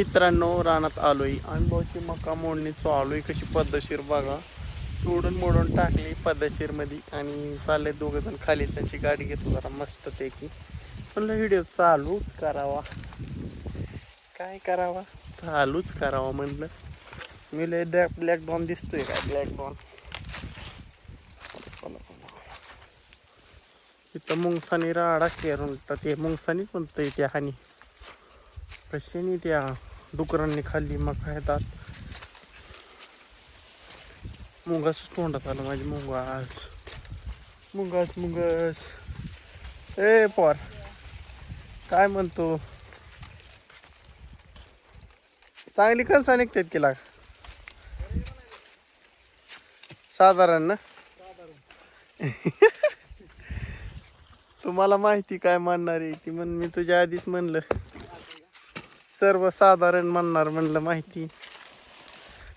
मित्रांनो रानात आलोय आणि भाऊची मका मोडणी चालूय कशी पद्धतशीर बघा. तोडून मोडून टाकली पद्धतशीर मध्ये आणि चालले दोघं जण खाली. त्यांची गाडी घेतो जरा मस्त पैकी. म्हणलं व्हिडिओ चालूच करावा, काय करावा, चालूच करावा म्हणलं. मी लय ब्लॅक डॉन दिसतोय काय? ब्लॅक डॉन तिथं मुंगसानी राडा केरून ते मुंगसानी कोणतं त्या हानी कशाने त्या डुकरांनी खाल्ली मग काय दात मुंगाच तोंडात आलं माझी. मुंगास मुंगास मुंगस. ए पोर काय म्हणतो? चांगली कणसा निघतात की लाग साधारण ना. तुम्हाला माहिती काय म्हणणार आहे ती म्हण. मी तुझ्या आधीच म्हणलं सर्वसाधारण म्हणणार म्हणलं. माहिती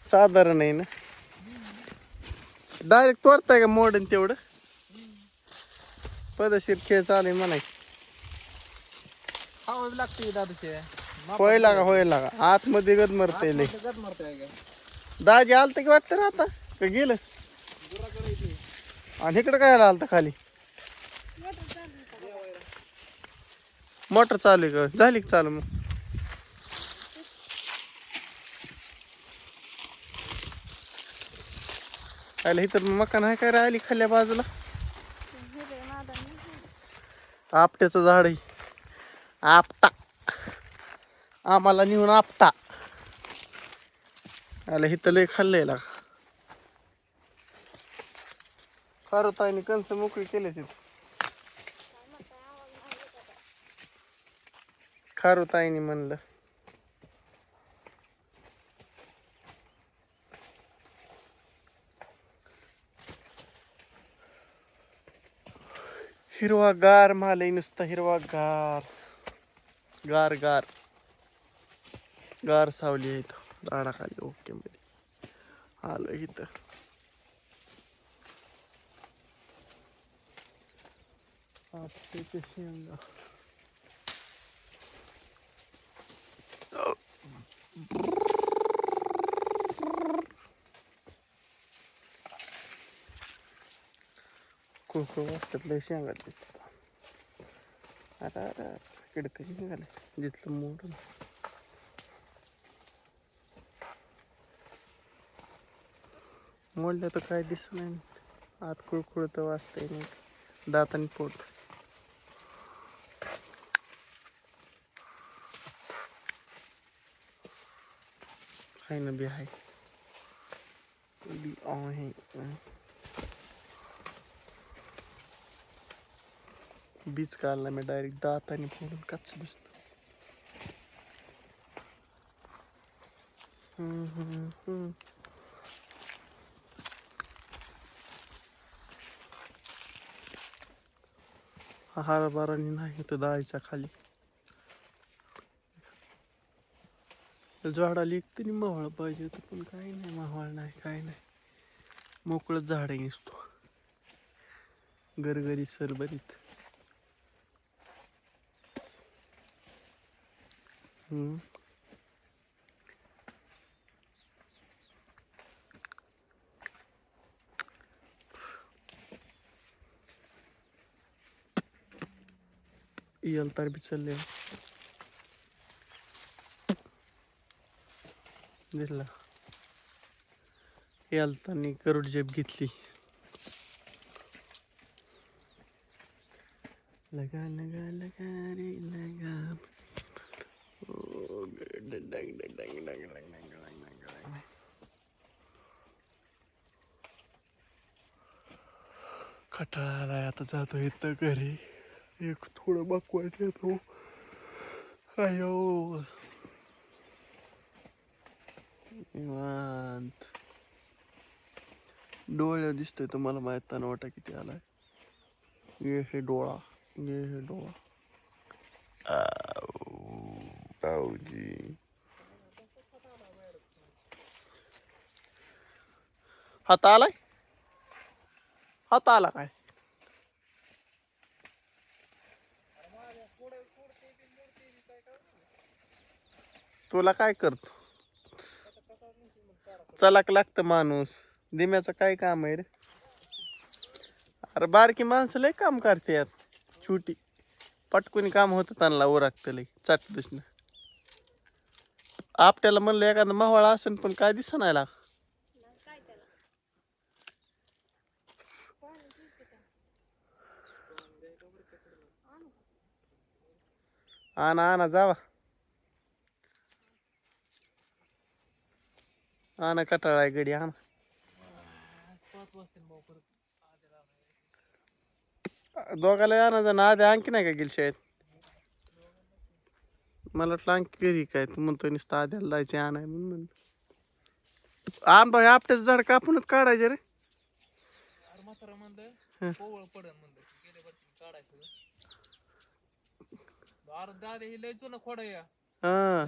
साधारण आहे ना. डायरेक्ट तोडताय का मोडन तेवढं? पदशीर खेळ चालू आहे म्हणाय. होय लागा होय लागा आतमध्ये गद मरतय लय. दाजी आलत की वाटतं ना आता का गेलं? आणि इकडं काय आलतं खाली? मोटर चालू आहे का? झाली का चालू मग? आयला इथं मका नाही काय राहिली खाल्ल्या बाजूला? आपट्याचं झाड आहे. आपटा आम्हाला नेऊन आपटा. आयला इथं लय खाल्लंय. खारुताईने कंस मोकळी केले तिथं. खारुताईने म्हणलं. हिरवा गार मालय नुसता हिरवा गार गार गार गार सावली आहे इथं झाडाखाली. ओके मध्ये आलो इथं. आपटे शेंगा खूप वाजतात लय शेंगा दिसतात. आता आता किडकं निघाले जिथलं मोडून. मोडलं तर काय दिसत नाही. आत कुळकुळत वाजतंय नाही दाताने पोट. हाय ना बी आहे बी आहे. बीज काढला मी डायरेक्ट दाताने फोडून कच्च दिसत. हरभरानी नाही तर दाळीच्या खाली झाडाला एक तरी मावळ पाहिजे होतं पण काही नाही. मावळ नाही काय नाही. मोकळंच झाड आहे नुसतो गरगरीत सरबरीत. यल तर बी चालले दिसला. यालतानी करोड जेब घेतली. लगा लगा लगा रे लगा. कटाळा आलाय आता. जातो इथं घरी. एक थोडं बकवाट येतो. अयो निवांत. डोळ्या दिसतोय तुम्हाला माहित ना वाटा किती आलाय. ये हे डोळा, ये हे डोळा. जी हात आलाय. हात आला काय? तुला काय करतो चलाक लागतं माणूस दिम्याचं काय काम आहे रे अरे बारकी माणसं लय काम करतात छोटी पटकून काम होतं त्यांना उरकतं लय चट दुसणं आपट्याला म्हणलं एखादं मावळा असेल पण काय दिसनायला आणा आणा जावा आणा कटाळा आहे गडी आणा दोघाला आणा जाणं आधी आणखी नाही का गेली शाळेत मला वाटलं आणखी घरी काय तू म्हणतो नुसतं आद्याला जायचे आणाय म्हणून म्हणलं आंबा हे आपट्याचं झाड कापूनच काढायचे रे हा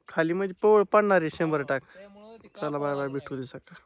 खाली म्हणजे पोळ पडणार आहे 100 टाक चला बाय बाय भेटू दे सकाळ